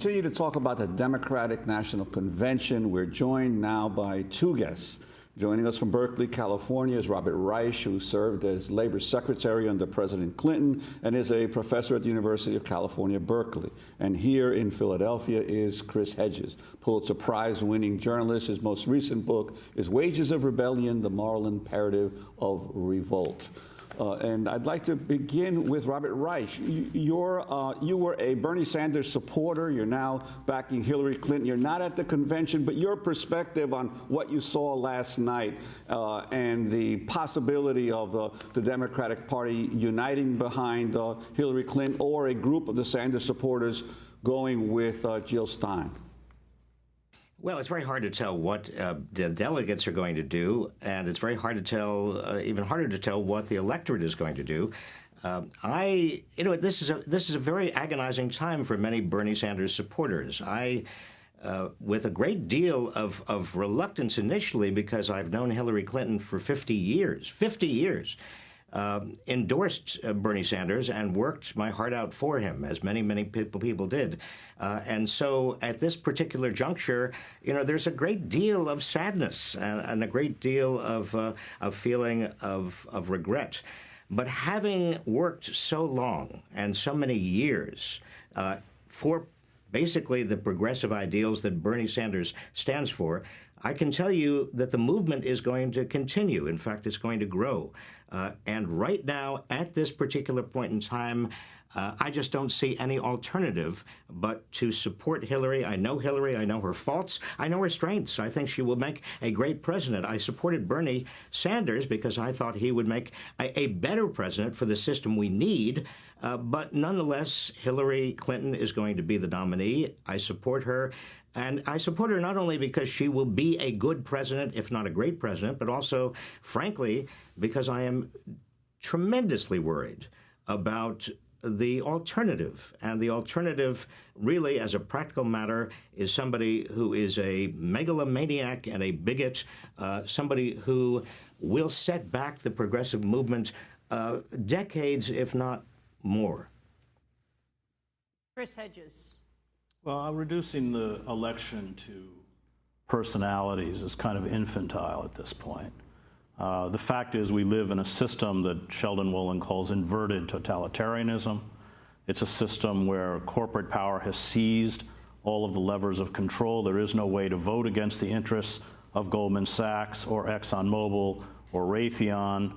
Continue to talk about the Democratic National Convention. We're joined now by two guests. Joining us from Berkeley, California is Robert Reich, who served as Labor Secretary under President Clinton and is a professor at the University of California, Berkeley. And here in Philadelphia is Chris Hedges, Pulitzer Prize-winning journalist. His most recent book is Wages of Rebellion, The Moral Imperative of Revolt. And I'd like to begin with Robert Reich. You were a Bernie Sanders supporter. You're now backing Hillary Clinton. You're not at the convention, but your perspective on what you saw last night and the possibility of the Democratic Party uniting behind Hillary Clinton or a group of the Sanders supporters going with Jill Stein. Well, it's very hard to tell what the delegates are going to do, and it's very hard to tell, even harder to tell what the electorate is going to do. This is a very agonizing time for many Bernie Sanders supporters. With a great deal of reluctance initially, because I've known Hillary Clinton for 50 years, endorsed Bernie Sanders and worked my heart out for him, as many people did. And so at this particular juncture, there's a great deal of sadness and a great deal of feeling of regret. But having worked so long and so many years for basically the progressive ideals that Bernie Sanders stands for, I can tell you that the movement is going to continue. In fact, it's going to grow. And right now, at this particular point in time, I just don't see any alternative but to support Hillary. I know Hillary. I know her faults. I know her strengths. I think she will make a great president. I supported Bernie Sanders because I thought he would make a better president for the system we need. But nonetheless, Hillary Clinton is going to be the nominee. I support her. And I support her not only because she will be a good president, if not a great president, but also, frankly, because I am tremendously worried about the alternative. And the alternative, really, as a practical matter, is somebody who is a megalomaniac and a bigot, somebody who will set back the progressive movement decades, if not more. Chris Hedges. Well, reducing the election to personalities is kind of infantile at this point. The fact is we live in a system that Sheldon Wolin calls inverted totalitarianism. It's a system where corporate power has seized all of the levers of control. There is no way to vote against the interests of Goldman Sachs or ExxonMobil or Raytheon.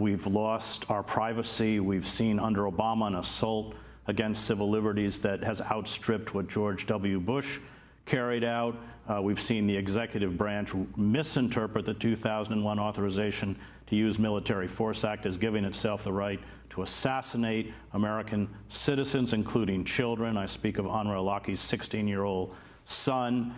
We've lost our privacy. We've seen under Obama an assault against civil liberties that has outstripped what George W. Bush carried out. We've seen the executive branch misinterpret the 2001 authorization to use military force act as giving itself the right to assassinate American citizens, including children. I speak of Anwar al-Awlaki's 16-year-old son.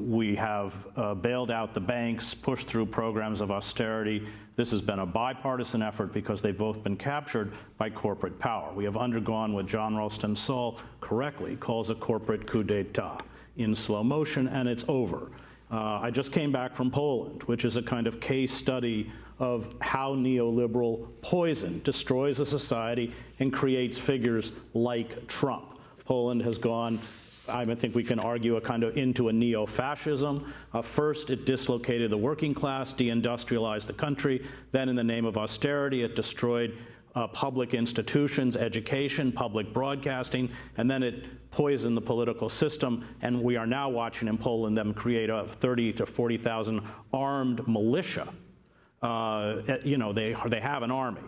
We have bailed out the banks, pushed through programs of austerity. This has been a bipartisan effort because they've both been captured by corporate power. We have undergone what John Ralston Saul correctly calls a corporate coup d'etat in slow motion, and it's over. I just came back from Poland, which is a kind of case study of how neoliberal poison destroys a society and creates figures like Trump. Poland has gone, I think we can argue, into a neo-fascism. First, it dislocated the working class, deindustrialized the country. Then, in the name of austerity, it destroyed public institutions, education, public broadcasting, and then it poisoned the political system. And we are now watching in Poland them create a 30,000 to 40,000 armed militia. They have an army.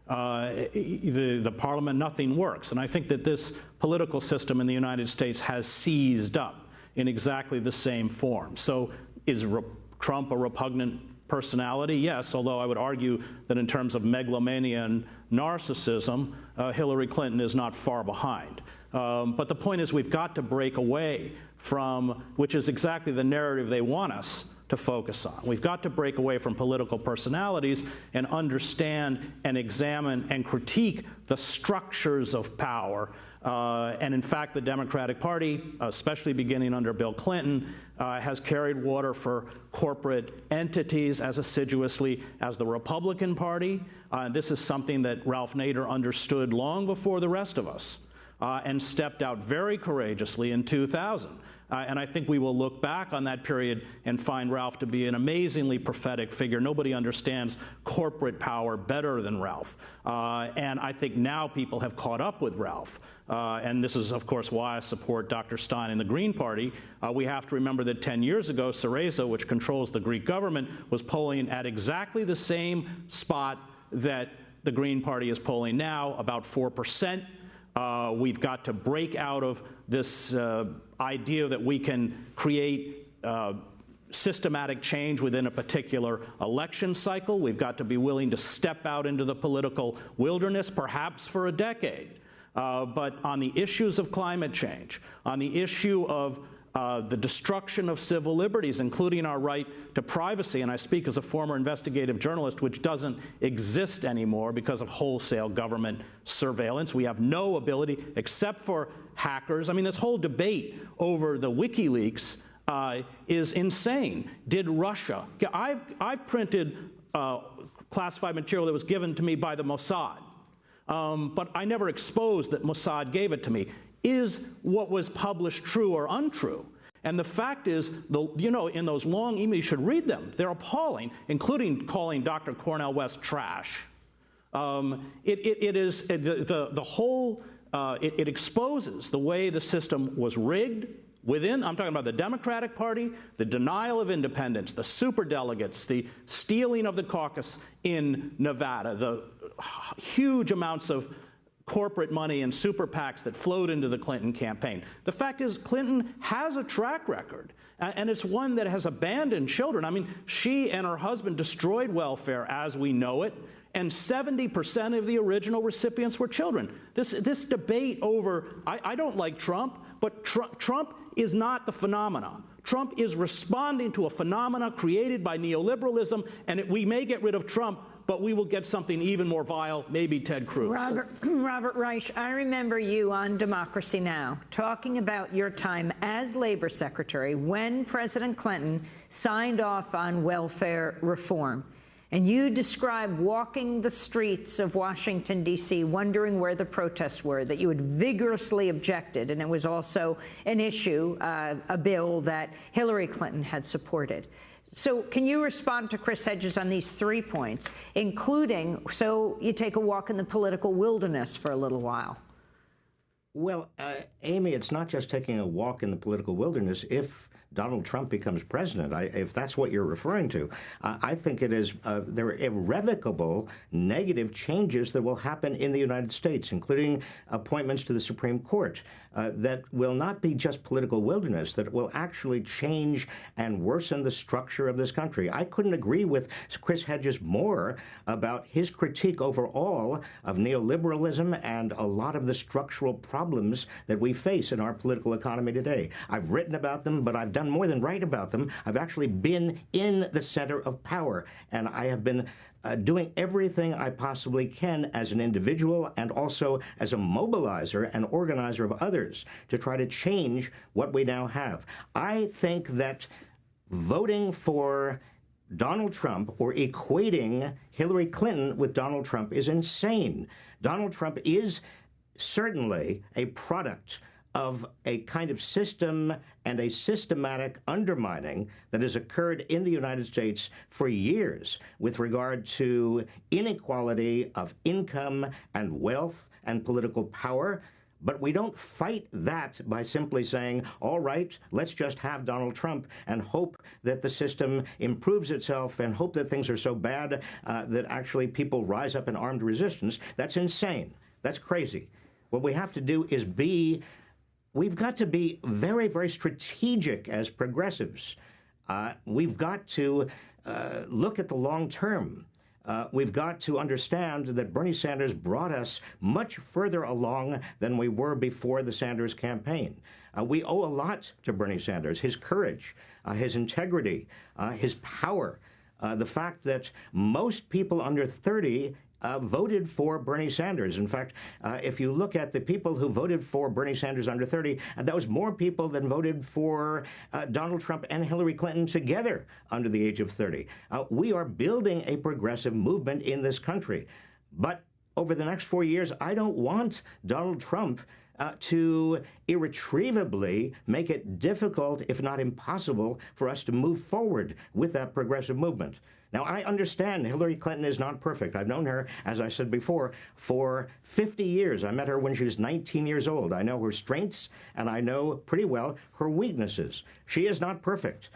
The parliament, nothing works. And I think that this political system in the United States has seized up in exactly the same form. So is Trump a repugnant personality? Yes, although I would argue that in terms of megalomania and narcissism, Hillary Clinton is not far behind. But the point is we've got to break away from, which is exactly the narrative they want us to focus on. We've got to break away from political personalities and understand and examine and critique the structures of power. And in fact, the Democratic Party, especially beginning under Bill Clinton, has carried water for corporate entities as assiduously as the Republican Party. This is something that Ralph Nader understood long before the rest of us. and stepped out very courageously in 2000. And I think we will look back on that period and find Ralph to be an amazingly prophetic figure. Nobody understands corporate power better than Ralph. And I think now people have caught up with Ralph. And this is, of course, why I support Dr. Stein and the Green Party. We have to remember that 10 years ago, Syriza, which controls the Greek government, was polling at exactly the same spot that the Green Party is polling now, about 4%. We've got to break out of this idea that we can create systematic change within a particular election cycle. We've got to be willing to step out into the political wilderness, perhaps for a decade. But on the issues of climate change, on the issue of the destruction of civil liberties, including our right to privacy, and I speak as a former investigative journalist, which doesn't exist anymore because of wholesale government surveillance. We have no ability, except for hackers. I mean, this whole debate over the WikiLeaks is insane. Did Russia? I've printed classified material that was given to me by the Mossad, but I never exposed that Mossad gave it to me. Is what was published true or untrue? And the fact is, in those long emails, you should read them. They're appalling, including calling Dr. Cornel West trash. It exposes the way the system was rigged within. I'm talking about the Democratic Party, the denial of independence, the superdelegates, the stealing of the caucus in Nevada, the huge amounts of corporate money and super PACs that flowed into the Clinton campaign. The fact is, Clinton has a track record, and it's one that has abandoned children. I mean, she and her husband destroyed welfare as we know it, and 70% of the original recipients were children. This debate over, I don't like Trump, but Trump is not the phenomena. Trump is responding to a phenomena created by neoliberalism, and we may get rid of Trump, but we will get something even more vile, maybe Ted Cruz. Robert Reich, I remember you on Democracy Now! Talking about your time as Labor Secretary when President Clinton signed off on welfare reform. And you described walking the streets of Washington, D.C., wondering where the protests were, that you had vigorously objected, and it was also an issue, a bill that Hillary Clinton had supported. So can you respond to Chris Hedges on these 3 points, including, so you take a walk in the political wilderness for a little while? Well, Amy, it's not just taking a walk in the political wilderness. If Donald Trump becomes president, if that's what you're referring to, I think it is there are irrevocable negative changes that will happen in the United States, including appointments to the Supreme Court, that will not be just political wilderness, that will actually change and worsen the structure of this country. I couldn't agree with Chris Hedges more about his critique overall of neoliberalism and a lot of the structural problems that we face in our political economy today. I've written about them, but I've done more than write about them. I've actually been in the center of power, and I have been doing everything I possibly can as an individual and also as a mobilizer and organizer of others to try to change what we now have. I think that voting for Donald Trump or equating Hillary Clinton with Donald Trump is insane. Donald Trump is certainly a product of a kind of system and a systematic undermining that has occurred in the United States for years with regard to inequality of income and wealth and political power. But we don't fight that by simply saying, all right, let's just have Donald Trump and hope that the system improves itself and hope that things are so bad that actually people rise up in armed resistance. That's insane. That's crazy. What we have to do is we've got to be very, very strategic as progressives. We've got to look at the long term. We've got to understand that Bernie Sanders brought us much further along than we were before the Sanders campaign. We owe a lot to Bernie Sanders, his courage, his integrity, his power, the fact that most people under 30 voted for Bernie Sanders. In fact, if you look at the people who voted for Bernie Sanders under 30, that was more people than voted for Donald Trump and Hillary Clinton together under the age of 30. We are building a progressive movement in this country. But over the next 4 years, I don't want Donald Trump to irretrievably make it difficult, if not impossible, for us to move forward with that progressive movement. Now, I understand Hillary Clinton is not perfect. I've known her, as I said before, for 50 years. I met her when she was 19 years old. I know her strengths, and I know pretty well her weaknesses. She is not perfect.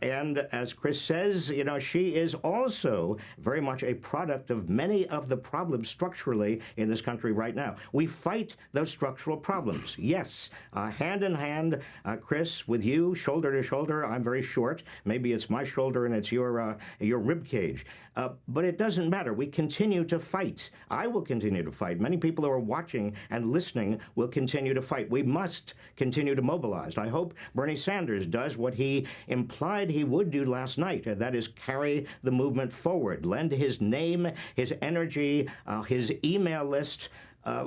And as Chris says, you know, she is also very much a product of many of the problems structurally in this country right now. We fight those structural problems. Yes, hand in hand, Chris, with you, shoulder to shoulder. I'm very short. Maybe it's my shoulder and it's your rib cage. But it doesn't matter. We continue to fight. I will continue to fight. Many people who are watching and listening will continue to fight. We must continue to mobilize. I hope Bernie Sanders does what he implied he would do last night, and that is carry the movement forward, lend his name, his energy, his email list.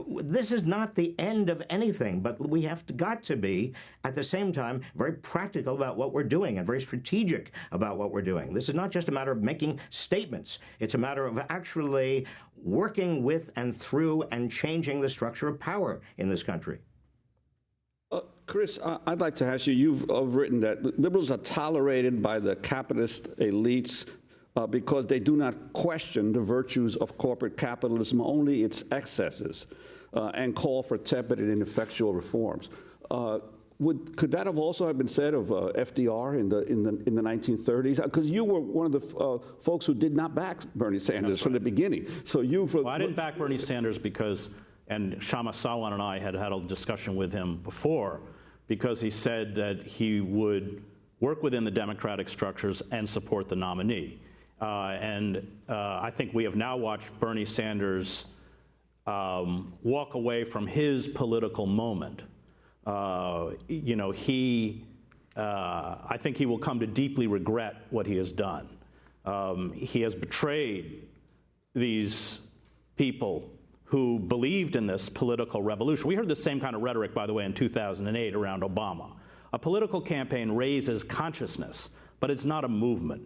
This is not the end of anything, but we have got to be, at the same time, very practical about what we're doing and very strategic about what we're doing. This is not just a matter of making statements. It's a matter of actually working with and through and changing the structure of power in this country. Chris, I'd like to ask you, you've written that liberals are tolerated by the capitalist elites because they do not question the virtues of corporate capitalism, only its excesses, and call for tepid and ineffectual reforms. Could that have also been said of FDR in the 1930s? Because you were one of the folks who did not back Bernie Sanders from the beginning. So I didn't back Bernie Sanders because, and Shama Sawan and I had a discussion with him before, because he said that he would work within the democratic structures and support the nominee. I think we have now watched Bernie Sanders walk away from his political moment. I think he will come to deeply regret what he has done. He has betrayed these people who believed in this political revolution. We heard the same kind of rhetoric, by the way, in 2008 around Obama. A political campaign raises consciousness, but it's not a movement.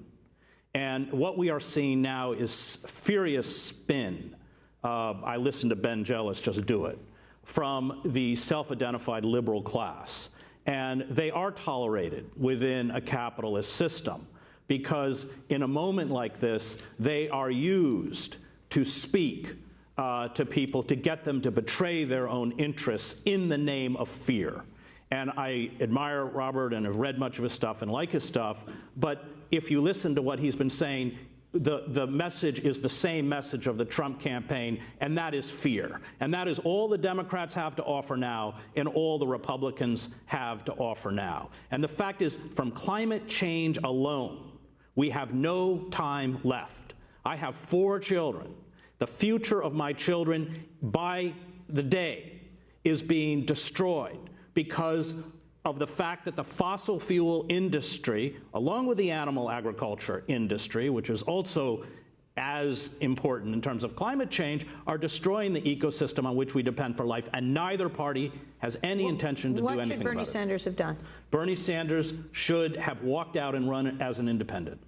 And what we are seeing now is furious spin. I listened to Ben Jealous just do it, from the self-identified liberal class. And they are tolerated within a capitalist system because in a moment like this, they are used to speak to people to get them to betray their own interests in the name of fear. And I admire Robert and have read much of his stuff and like his stuff, but if you listen to what he's been saying, the message is the same message of the Trump campaign, and that is fear. And that is all the Democrats have to offer now and all the Republicans have to offer now. And the fact is, from climate change alone, we have no time left. I have 4 children. The future of my children, by the day, is being destroyed because of the fact that the fossil fuel industry, along with the animal agriculture industry, which is also as important in terms of climate change, are destroying the ecosystem on which we depend for life, and neither party has any intention to do anything about it. What should Bernie Sanders have done? Bernie Sanders should have walked out and run as an independent.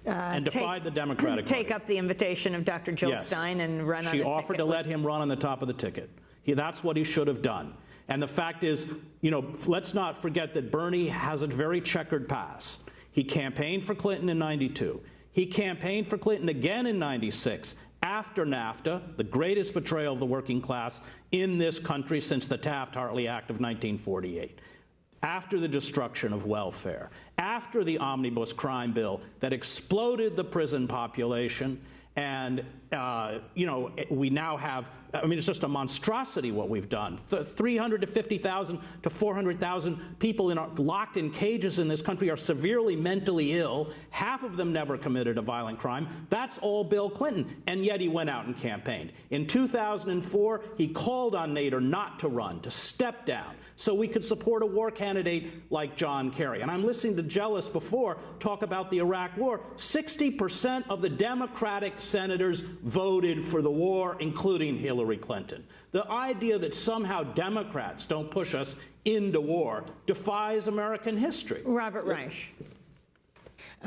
And defied the Democratic Party. Take up the invitation of Dr. Jill Stein and run on the ticket. She offered to let him run on the top of the ticket. That's what he should have done. And the fact is, let's not forget that Bernie has a very checkered past. He campaigned for Clinton in '92. He campaigned for Clinton again in '96, after NAFTA, the greatest betrayal of the working class in this country since the Taft-Hartley Act of 1948. After the destruction of welfare, after the omnibus crime bill that exploded the prison population, and, we now have, it's just a monstrosity what we've done. 350,000 to 400,000 people locked in cages in this country are severely mentally ill. Half of them never committed a violent crime. That's all Bill Clinton, and yet he went out and campaigned. In 2004, he called on Nader not to run, to step down, so we could support a war candidate like John Kerry. And I'm listening to Jealous before talk about the Iraq war. 60% of the Democratic senators voted for the war, including Hillary Clinton. The idea that somehow Democrats don't push us into war defies American history. Robert Reich.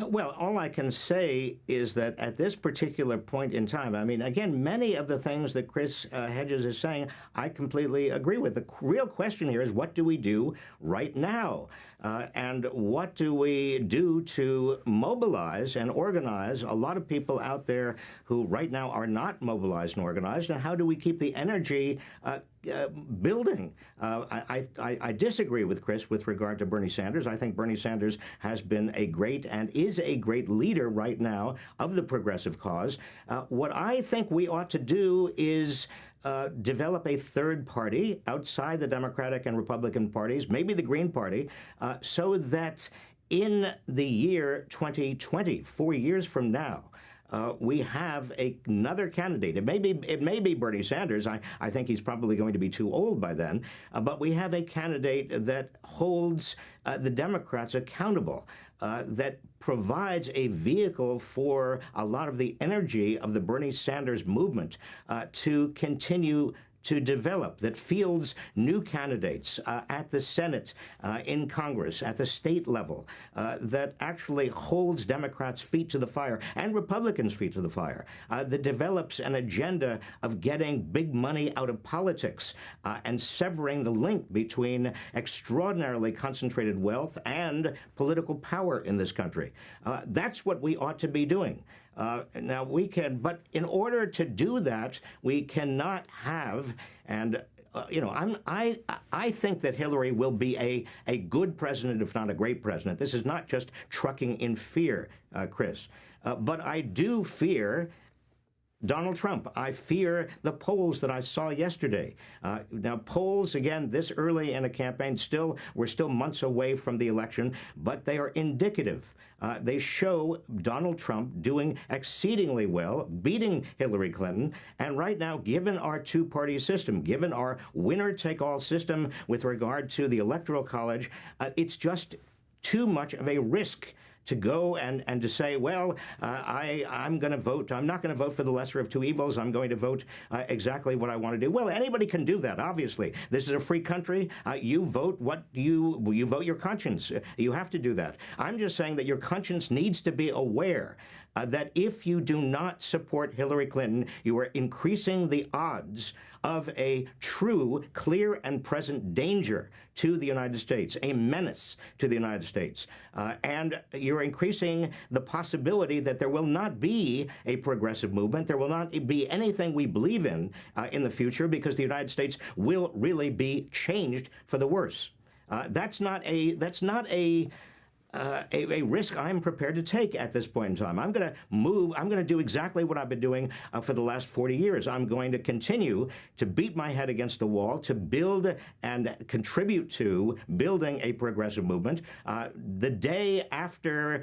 Well, all I can say is that at this particular point in time, I mean, again, many of the things that Chris Hedges is saying, I completely agree with. The real question here is, what do we do right now? And what do we do to mobilize and organize a lot of people out there who right now are not mobilized and organized? And how do we keep the energy building? I disagree with Chris with regard to Bernie Sanders. I think Bernie Sanders has been a great and is a great leader right now of the progressive cause. What I think we ought to do is develop a third party outside the Democratic and Republican parties, maybe the Green Party, so that in the year 2020, 4 years from now, we have another candidate. It may be Bernie Sanders. I think he's probably going to be too old by then. But we have a candidate that holds the Democrats accountable, that provides a vehicle for a lot of the energy of the Bernie Sanders movement to continue to develop, that fields new candidates at the Senate, in Congress, at the state level, that actually holds Democrats' feet to the fire and Republicans' feet to the fire, that develops an agenda of getting big money out of politics and severing the link between extraordinarily concentrated wealth and political power in this country. That's what we ought to be doing. Now, we can, but in order to do that, we cannot have, and I think that Hillary will be a good president, if not a great president. This is not just trucking in fear, Chris. But I do fear Donald Trump. I fear the polls that I saw yesterday. Now, polls, again, this early in a campaign, we're still months away from the election, but they are indicative. They show Donald Trump doing exceedingly well, beating Hillary Clinton. And right now, given our two-party system, given our winner-take-all system with regard to the Electoral College, it's just too much of a risk to go and to say, well, I'm going to vote. I'm not going to vote for the lesser of two evils. I'm going to vote exactly what I want to do. Well, anybody can do that, obviously. This is a free country. You vote what you vote your conscience. You have to do that. I'm just saying that your conscience needs to be aware that if you do not support Hillary Clinton, you are increasing the odds of a true, clear, and present danger to the United States, a menace to the United States. And you're increasing the possibility that there will not be a progressive movement. There will not be anything we believe in the future, because the United States will really be changed for the worse. That's not a risk I'm prepared to take at this point in time. I'm going to move. I'm going to do exactly what I've been doing for the last 40 years. I'm going to continue to beat my head against the wall, to build and contribute to building a progressive movement. The day after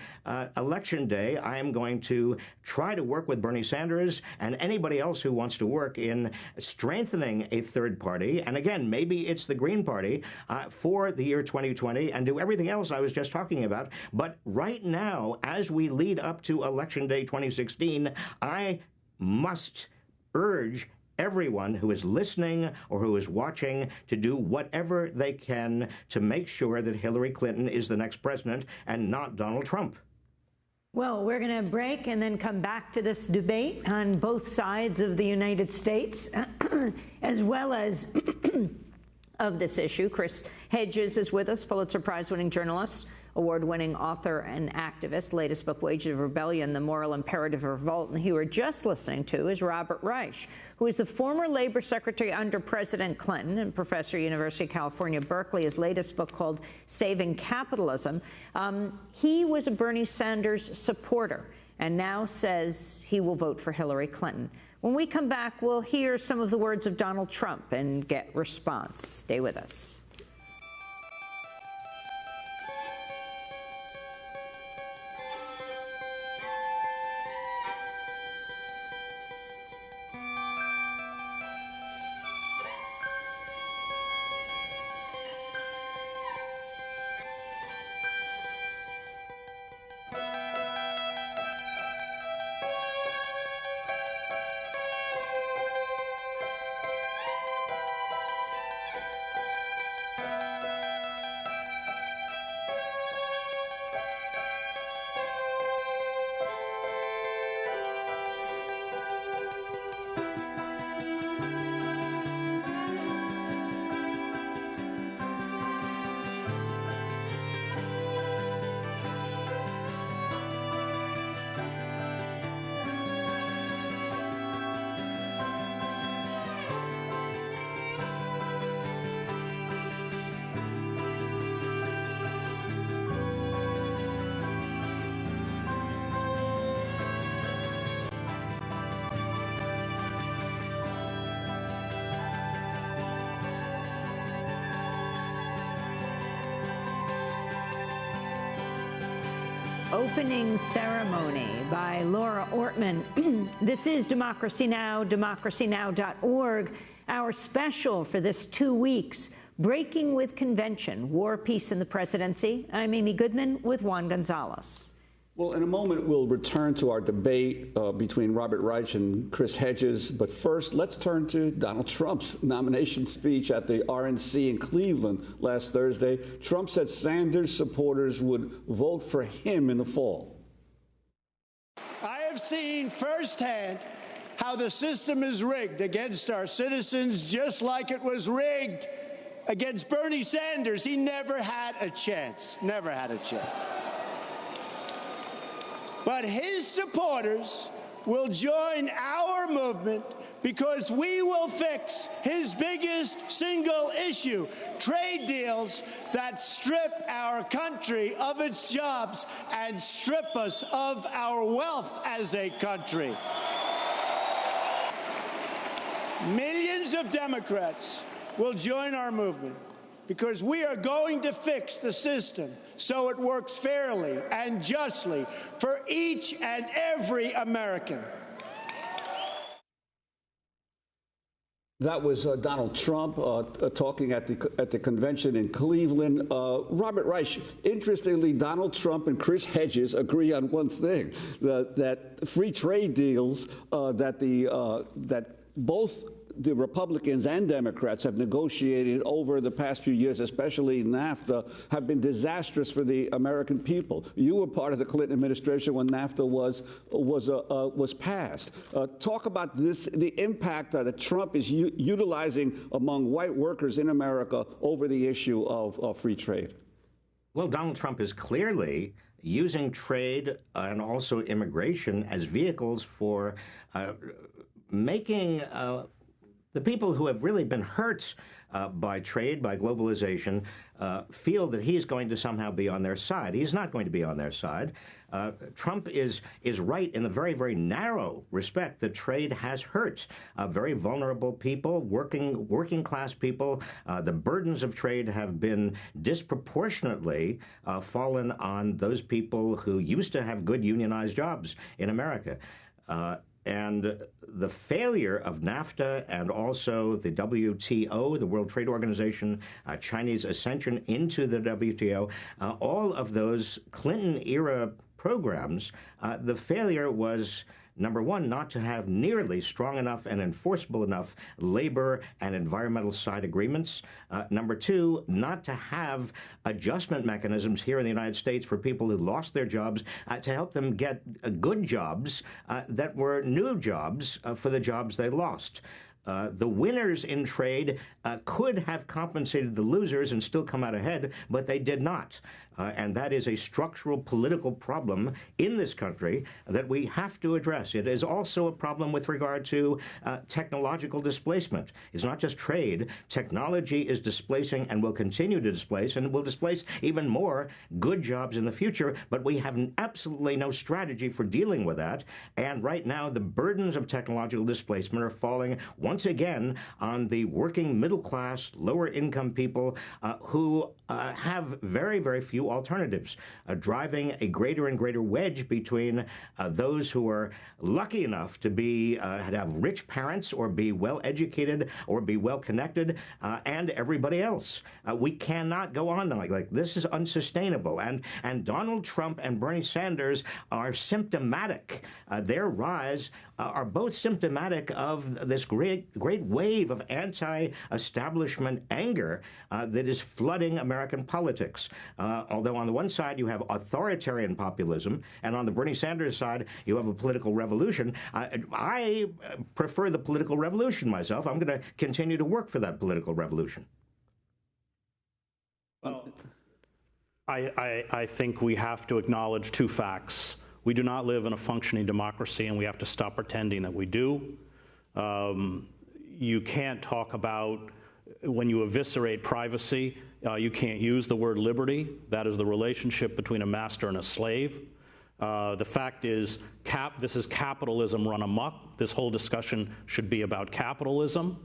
Election Day, I am going to try to work with Bernie Sanders and anybody else who wants to work in strengthening a third party. And again, maybe it's the Green Party for the year 2020, and do everything else I was just talking about. But right now, as we lead up to Election Day 2016, I must urge everyone who is listening or who is watching to do whatever they can to make sure that Hillary Clinton is the next president and not Donald Trump. Well, we're going to break and then come back to this debate on both sides of the United States, as well as of this issue. Chris Hedges is with us, Pulitzer Prize-winning journalist, award-winning author and activist. Latest book, Wages of Rebellion, The Moral Imperative of Revolt. And who you were just listening to is Robert Reich, who is the former labor secretary under President Clinton and professor at University of California, Berkeley. His latest book, called Saving Capitalism. He was a Bernie Sanders supporter and now says he will vote for Hillary Clinton. When we come back, we'll hear some of the words of Donald Trump and get response. Stay with us. opening ceremony by Laura Ortman. This is Democracy Now!, democracynow.org, our special for this 2 weeks, Breaking with Convention, War, Peace, and the Presidency. I'm Amy Goodman with Juan Gonzalez. Well, in a moment, we'll return to our debate between Robert Reich and Chris Hedges. But first, let's turn to Donald Trump's nomination speech at the RNC in Cleveland last Thursday. Trump said Sanders supporters would vote for him in the fall. I have seen firsthand how the system is rigged against our citizens, just like it was rigged against Bernie Sanders. He never had a chance, never had a chance. But his supporters will join our movement because we will fix his biggest single issue, trade deals that strip our country of its jobs and strip us of our wealth as a country. Millions of Democrats will join our movement because we are going to fix the system so it works fairly and justly for each and every American. That was Donald Trump talking at the convention in Cleveland. Robert Reich, interestingly, Donald Trump and Chris Hedges agree on one thing, that free trade deals that both the Republicans and Democrats have negotiated over the past few years, especially NAFTA, have been disastrous for the American people. You were part of the Clinton administration when NAFTA was passed. Talk about this, the impact that Trump is utilizing among white workers in America over the issue of free trade. Well, Donald Trump is clearly using trade and also immigration as vehicles for making the people who have really been hurt by trade, by globalization, feel that he's going to somehow be on their side. He's not going to be on their side. Trump is right in the very, very narrow respect that trade has hurt very vulnerable people, working class people. The burdens of trade have been disproportionately fallen on those people who used to have good unionized jobs in America. And the failure of NAFTA and also the WTO, the World Trade Organization, Chinese ascension into the WTO, all of those Clinton-era programs, the failure was, number one, not to have nearly strong enough and enforceable enough labor and environmental side agreements. Number two, not to have adjustment mechanisms here in the United States for people who lost their jobs to help them get good jobs that were new jobs for the jobs they lost. The winners in trade could have compensated the losers and still come out ahead, but they did not. And that is a structural political problem in this country that we have to address. It is also a problem with regard to technological displacement. It's not just trade. Technology is displacing and will continue to displace and will displace even more good jobs in the future, but we have absolutely no strategy for dealing with that. And right now, the burdens of technological displacement are falling once again on the working middle class, lower income people who have very, very few alternatives, driving a greater and greater wedge between those who are lucky enough to be have rich parents or be well educated or be well connected and everybody else. We cannot go on like this is unsustainable. And Donald Trump and Bernie Sanders are symptomatic. Their rise are both symptomatic of this great wave of anti-establishment anger that is flooding American politics. Although on the one side you have authoritarian populism, and on the Bernie Sanders side you have a political revolution. I prefer the political revolution myself. I'm going to continue to work for that political revolution. Well, I think we have to acknowledge two facts. We do not live in a functioning democracy, and we have to stop pretending that we do. You can't talk about, when you eviscerate privacy, you can't use the word liberty. That is the relationship between a master and a slave. The fact is, this is capitalism run amok. This whole discussion should be about capitalism.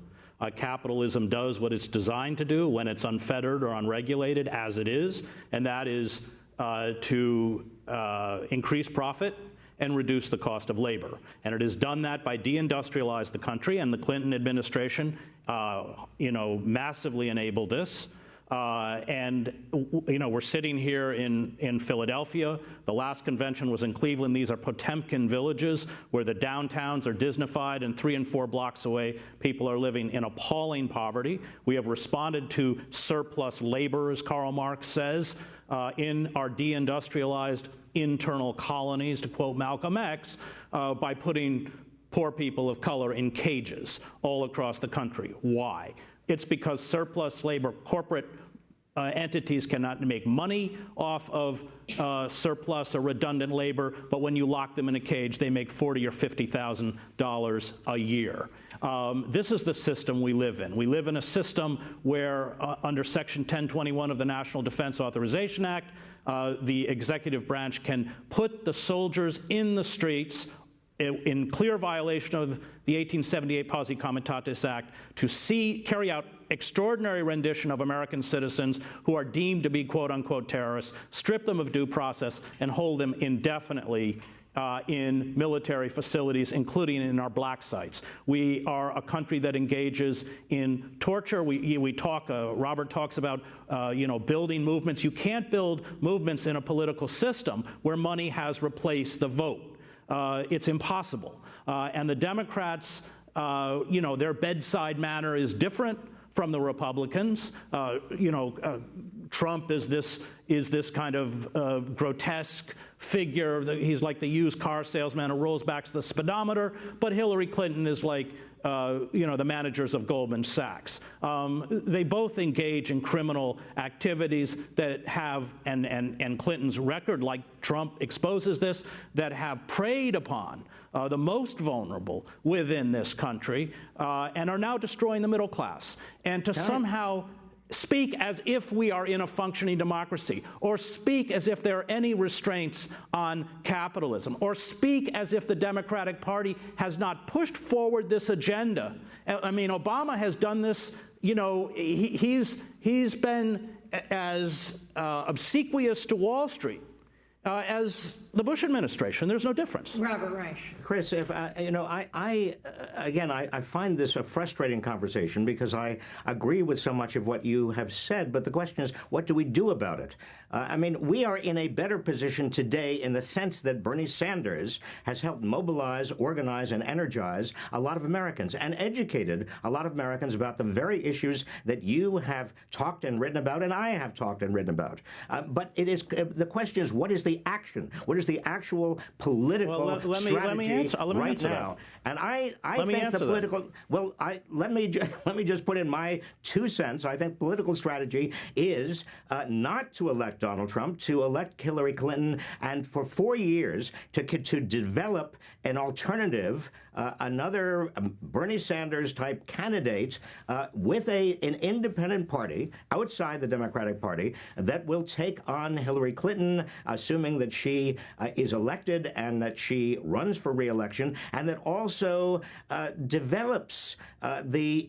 Capitalism does what it's designed to do when it's unfettered or unregulated, as it is, and that is to increase profit and reduce the cost of labor. And it has done that by deindustrializing the country, and the Clinton administration, massively enabled this. We're sitting here in Philadelphia. The last convention was in Cleveland. These are Potemkin villages where the downtowns are Disneyfied, and 3 and 4 blocks away, people are living in appalling poverty. We have responded to surplus labor, as Karl Marx says, in our deindustrialized internal colonies, to quote Malcolm X, by putting poor people of color in cages all across the country. Why? It's because surplus labor, corporate entities cannot make money off of surplus or redundant labor, but when you lock them in a cage, they make $40,000 or $50,000 a year. This is the system we live in. We live in a system where, under Section 1021 of the National Defense Authorization Act, the executive branch can put the soldiers in the streets in clear violation of the 1878 Posse Comitatus Act to carry out extraordinary rendition of American citizens who are deemed to be quote-unquote terrorists, strip them of due process, and hold them indefinitely in military facilities, including in our black sites. We are a country that engages in torture. Robert talks about, building movements. You can't build movements in a political system where money has replaced the vote. It's impossible. And the Democrats, their bedside manner is different from the Republicans. Trump is this kind of grotesque figure. He's like the used car salesman who rolls back to the speedometer, but Hillary Clinton is like the managers of Goldman Sachs. They both engage in criminal activities that have, and Clinton's record, like Trump exposes this, that have preyed upon the most vulnerable within this country and are now destroying the middle class. And to somehow speak as if we are in a functioning democracy, or speak as if there are any restraints on capitalism, or speak as if the Democratic Party has not pushed forward this agenda. I mean, Obama has done this. He's been as obsequious to Wall Street as the Bush administration. There's no difference. Robert Reich. Chris, if I find this a frustrating conversation because I agree with so much of what you have said, but the question is, what do we do about it? We are in a better position today in the sense that Bernie Sanders has helped mobilize, organize, and energize a lot of Americans and educated a lot of Americans about the very issues that you have talked and written about and I have talked and written about. But it is the question is, what is the action? What is the actual political strategy right now? And I think the political. Well, let me just put in my 2 cents. I think political strategy is not to elect Donald Trump, to elect Hillary Clinton, and for 4 years to develop an alternative, another Bernie Sanders type candidate with an independent party outside the Democratic Party that will take on Hillary Clinton, assuming that she is elected and that she runs for re-election, and that also develops the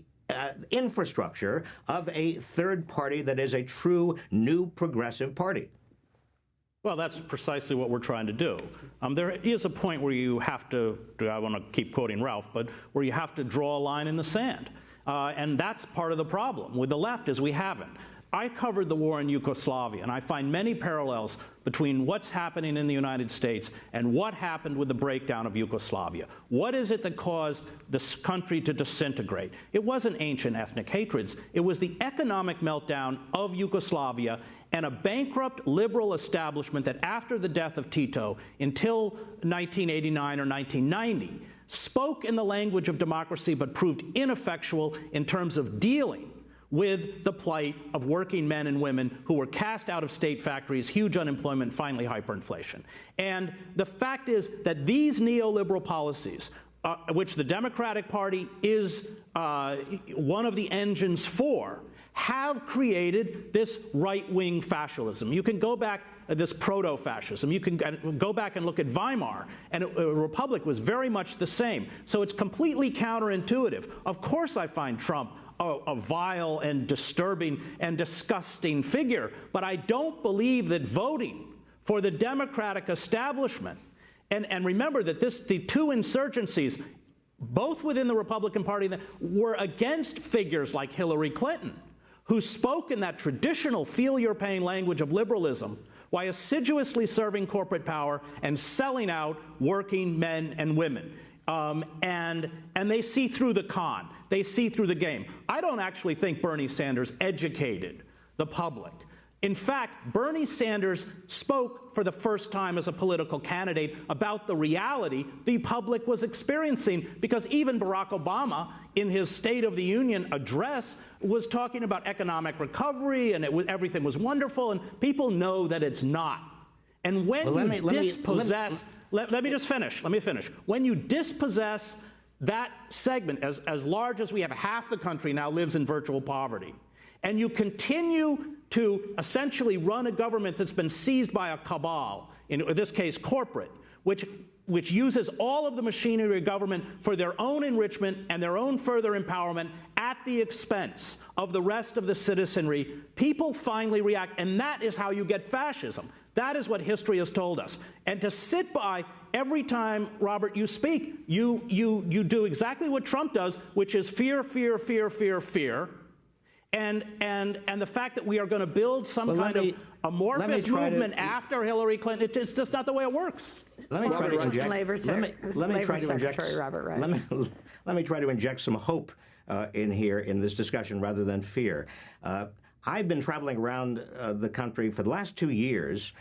infrastructure of a third party that is a true new progressive party. Well, that's precisely what we're trying to do. There is a point where you have to, I want to keep quoting Ralph, but where you have to draw a line in the sand. And that's part of the problem with the left, is we haven't. I covered the war in Yugoslavia, and I find many parallels between what's happening in the United States and what happened with the breakdown of Yugoslavia. What is it that caused this country to disintegrate? It wasn't ancient ethnic hatreds. It was the economic meltdown of Yugoslavia and a bankrupt liberal establishment that, after the death of Tito, until 1989 or 1990, spoke in the language of democracy but proved ineffectual in terms of dealing with the plight of working men and women who were cast out of state factories, huge unemployment, finally hyperinflation. And the fact is that these neoliberal policies, which the Democratic Party is one of the engines for, have created this right-wing fascism. You can go back, this proto-fascism. You can go back and look at Weimar, and a republic was very much the same. So it's completely counterintuitive. Of course I find Trump a vile and disturbing and disgusting figure, but I don't believe that voting for the Democratic establishment. And remember that the two insurgencies, both within the Republican Party, were against figures like Hillary Clinton, who spoke in that traditional feel-your-pain language of liberalism while assiduously serving corporate power and selling out working men and women. And they see through the con. They see through the game. I don't actually think Bernie Sanders educated the public. In fact, Bernie Sanders spoke for the first time as a political candidate about the reality the public was experiencing, because even Barack Obama, in his State of the Union address, was talking about economic recovery and everything was wonderful, and people know that it's not. And when let me just finish. Let me finish. When you dispossess that segment, as large as we have, half the country now lives in virtual poverty, and you continue to essentially run a government that's been seized by a cabal, in this case corporate, which uses all of the machinery of government for their own enrichment and their own further empowerment at the expense of the rest of the citizenry, people finally react, and that is how you get fascism. That is what history has told us. And to sit by every time, Robert, you speak, you do exactly what Trump does, which is fear, fear, fear, fear, fear. And the fact that we are going to build some kind of amorphous movement after Hillary Clinton, it's just not the way it works. Let me try to inject. Let me try to inject some hope in here in this discussion rather than fear. I've been traveling around the country for the last 2 years,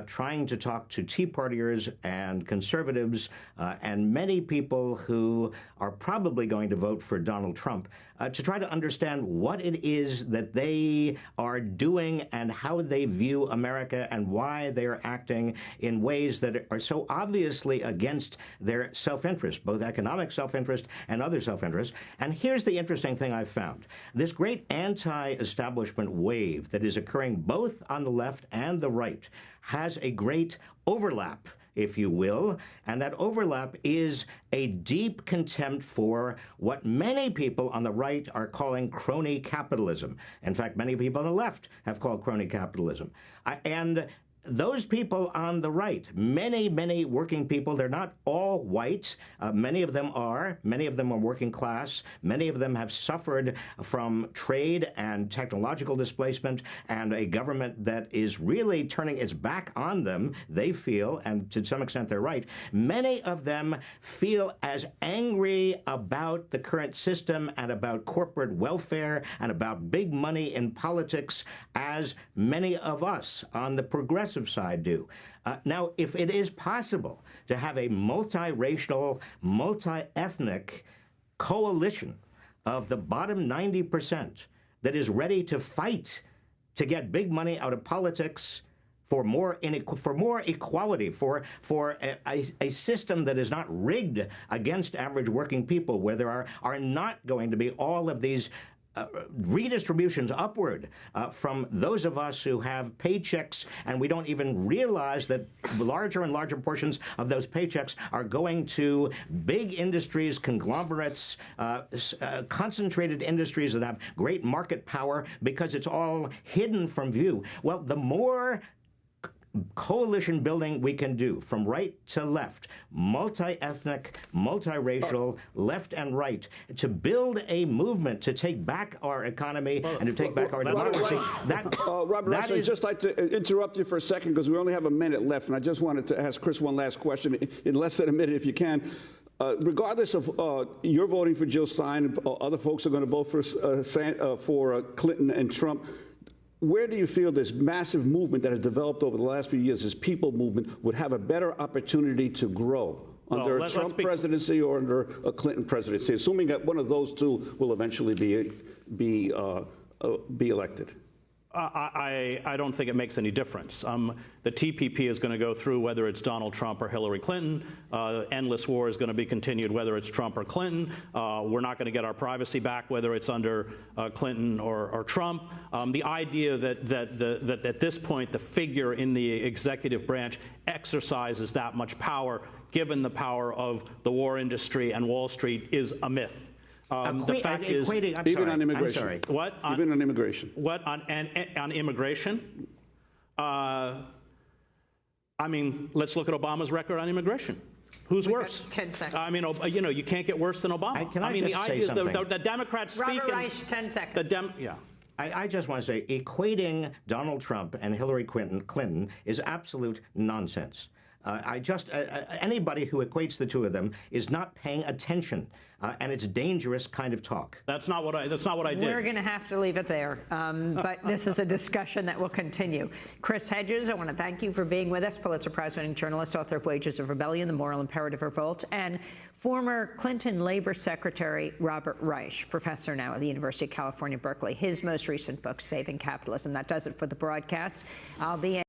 trying to talk to Tea Partiers and conservatives and many people who are probably going to vote for Donald Trump, to try to understand what it is that they are doing and how they view America and why they are acting in ways that are so obviously against their self-interest, both economic self-interest and other self-interest. And here's the interesting thing I've found. This great anti-establishment wave that is occurring both on the left and the right has a great overlap, if you will, and that overlap is a deep contempt for what many people on the right are calling crony capitalism. In fact, many people on the left have called crony capitalism. And those people on the right, many working people, they're not all white. Many of them are. Many of them are working class. Many of them have suffered from trade and technological displacement and a government that is really turning its back on them, they feel, and to some extent they're right. Many of them feel as angry about the current system and about corporate welfare and about big money in politics as many of us on the progressive side do. Now, if it is possible to have a multiracial, multi-ethnic coalition of the bottom 90% that is ready to fight to get big money out of politics, for more equality, for a system that is not rigged against average working people, where there are not going to be all of these redistributions upward from those of us who have paychecks, and we don't even realize that larger and larger portions of those paychecks are going to big industries, conglomerates, concentrated industries that have great market power because it's all hidden from view. Well, the more coalition building we can do from right to left, multi-ethnic, multiracial, left and right, to build a movement to take back our economy and to take back our democracy. Robert, I'd just like to interrupt you for a second because we only have a minute left, and I just wanted to ask Chris one last question in less than a minute, if you can. Regardless of you're voting for Jill Stein, other folks are going to vote for Clinton and Trump. Where do you feel this massive movement that has developed over the last few years, this people movement, would have a better opportunity to grow under a Trump presidency or under a Clinton presidency, assuming that one of those two will eventually be elected? I don't think it makes any difference. The TPP is going to go through whether it's Donald Trump or Hillary Clinton. Endless war is going to be continued whether it's Trump or Clinton. We're not going to get our privacy back whether it's under Clinton or Trump. The idea that at this point the figure in the executive branch exercises that much power, given the power of the war industry and Wall Street, is a myth. The fact is, even on immigration. I'm sorry. What? Even on immigration. What on immigration? I mean, let's look at Obama's record on immigration. Who's worse? 10 seconds. I mean, you know, you can't get worse than Obama. Can I mean, just the say idea something? The Democrats speak. Robert Reich, 10 seconds. I just want to say, equating Donald Trump and Hillary Clinton is absolute nonsense. Anybody who equates the two of them is not paying attention, and it's dangerous kind of talk. That's not what I did. We're going to have to leave it there, but this is a discussion that will continue. Chris Hedges, I want to thank you for being with us, Pulitzer Prize-winning journalist, author of Wages of Rebellion, The Moral Imperative Revolt, and former Clinton Labor Secretary Robert Reich, professor now at the University of California, Berkeley. His most recent book, Saving Capitalism. That does it for the broadcast. I'll be